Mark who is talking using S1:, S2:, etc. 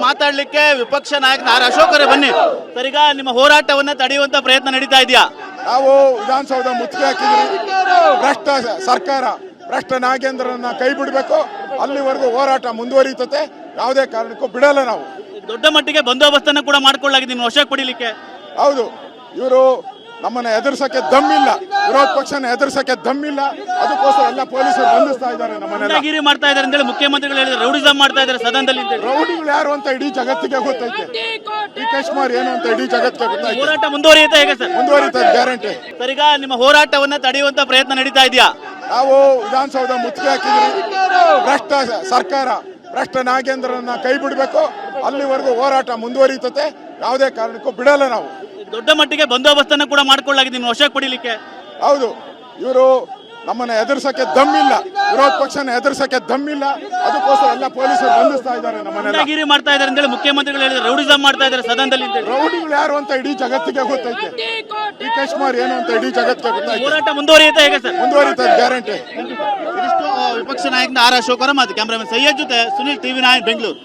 S1: ಮಾತಾಡ್ಲಿಕ್ಕೆ ವಿಪಕ್ಷ ನಾಯಕ ಆರ್ ಅಶೋಕ್ ಅವರೇ ಬನ್ನಿ ಸರ್. ಈಗ ನಿಮ್ಮ ಹೋರಾಟವನ್ನ ತಡೆಯುವಂತ ಪ್ರಯತ್ನ ನಡೀತಾ ಇದೆಯಾ?
S2: ನಾವು ವಿಧಾನಸೌಧ ಮುತ್ತಿಗೆ ಹಾಕಿದ್ರಿ. ಭ್ರಷ್ಟ ಸರ್ಕಾರ, ಭ್ರಷ್ಟ ನಾಗೇಂದ್ರನ್ನ ಕೈ ಬಿಡಬೇಕು. ಅಲ್ಲಿವರೆಗೂ ಹೋರಾಟ ಮುಂದುವರಿಯುತ್ತೆ. ಯಾವುದೇ ಕಾರಣಕ್ಕೂ ಬಿಡಲ್ಲ ನಾವು.
S1: ದೊಡ್ಡ ಮಟ್ಟಿಗೆ ಬಂದೋಬಸ್ತನ್ನು ಕೂಡ ಮಾಡ್ಕೊಳ್ಳಾಗಿದೆ ನಿಮ್ಮ ವಶಕ್ಕೆ ಪಡಿಲಿಕ್ಕೆ.
S2: ಹೌದು, ಇವರು ನಮ್ಮನ್ನ ಎದುರಿಸಕ್ಕೆ ದಮ್ಮಿಲ್ಲ, ವಿರೋಧ ಪಕ್ಷನ ಎದುರಿಸಕ್ಕೆ ದಮ್ಮಿಲ್ಲ. ಅದಕ್ಕೋಸ್ಕರ ಎಲ್ಲ ಪೊಲೀಸರು ಬಂಧಿಸ್ತಾ ಇದ್ದಾರೆ, ನಮ್ಮನ್ನೆಲ್ಲ
S1: ಗುಂಡಾಗಿರಿ ಮಾಡ್ತಾ ಇದ್ದಾರೆ ಅಂತೇಳಿ ಮುಖ್ಯಮಂತ್ರಿಗಳು ಹೇಳಿದ್ರು. ರೌಡಿಸಂ ಮಾಡ್ತಾ ಇದ್ದಾರೆ ಸದನದಲ್ಲಿ ಅಂತ ಹೇಳಿ.
S2: ರೌಡಿಗಳು ಯಾರು ಅಂತ ಇಡೀ ಜಗತ್ತಿಗೆ ಗೊತ್ತೈತೆ. ಡಿ.ಕೆ. ಶಿವಕುಮಾರ್ ಏನು ಅಂತ ಇಡೀ ಜಗತ್ತಿಗೆ ಗೊತ್ತೈತೆ.
S1: ಹೋರಾಟ ಮುಂದುವರಿಯುತ್ತೆ ಹೇಗೆ ಸರ್?
S2: ಮುಂದುವರಿತದೆ, ಗ್ಯಾರಂಟಿ.
S1: ಸರ್, ಈಗ ನಿಮ್ಮ ಹೋರಾಟವನ್ನ ತಡೆಯುವಂತ ಪ್ರಯತ್ನ ನಡೀತಾ ಇದೆಯಾ?
S2: ನಾವು ವಿಧಾನಸೌಧ ಮುತ್ತಿಗೆ ಹಾಕಿದ್ರಿ. ಭ್ರಷ್ಟ ಸರ್ಕಾರ, ಭ್ರಷ್ಟ ನಾಗೇಂದ್ರನ್ನ ಕೈ ಬಿಡಬೇಕು. ಅಲ್ಲಿವರೆಗೂ ಹೋರಾಟ ಮುಂದುವರಿಯುತ್ತೆ. ಯಾವುದೇ ಕಾರಣಕ್ಕೂ ಬಿಡಲ್ಲ ನಾವು.
S1: ದೊಡ್ಡ ಮಟ್ಟಿಗೆ ಬಂದೋಬಸ್ತನ್ನು ಕೂಡ ಮಾಡ್ಕೊಳ್ಳಾಗಿದೆ ನಿಮ್ಮ ವಶಕ್ಕೆ ಪಡಿಲಿಕ್ಕೆ.
S2: ಹೌದು, ಇವರು ನಮ್ಮನ್ನ ಎದುರಿಸಕ್ಕೆ ದಮ್ಮಿಲ್ಲ, ವಿರೋಧ ಪಕ್ಷನ ಎದುರಿಸಕ್ಕೆ ದಮ್ಮಿಲ್ಲ. ಅದಕ್ಕೋಸ್ಕರ ಎಲ್ಲ ಪೊಲೀಸರು ಬಂಧಿಸ್ತಾ ಇದ್ದಾರೆ, ನಮ್ಮನ್ನೆಲ್ಲ
S1: ಗುಂಡಾಗಿರಿ ಮಾಡ್ತಾ ಇದ್ದಾರೆ ಅಂತೇಳಿ ಮುಖ್ಯಮಂತ್ರಿಗಳು ಹೇಳಿದ್ರು. ರೌಡಿಸಂ ಮಾಡ್ತಾ ಇದ್ದಾರೆ ಸದನದಲ್ಲಿ ಅಂತ ಹೇಳಿ.
S2: ರೌಡಿಗಳು ಯಾರು ಅಂತ ಇಡೀ ಜಗತ್ತಿಗೆ ಗೊತ್ತೈತೆ. ಡಿ.ಕೆ. ಶಿವಕುಮಾರ್ ಏನು ಅಂತ ಇಡೀ ಜಗತ್ತಿಗೆ ಗೊತ್ತೈತೆ.
S1: ಹೋರಾಟ ಮುಂದುವರಿಯುತ್ತೆ ಹೇಗೆ ಸರ್?
S2: ಮುಂದುವರಿತದೆ, ಗ್ಯಾರಂಟಿ.
S1: ಇದಿಷ್ಟು ವಿಪಕ್ಷ ನಾಯಕ ಆರ್ ಅಶೋಕ್ ಅವರ ಮಾತು. ಕ್ಯಾಮರಾಮನ್ ಸೈಯದ್ ಜೊತೆ ಸುನಿಲ್, TV9 ಬೆಂಗಳೂರು.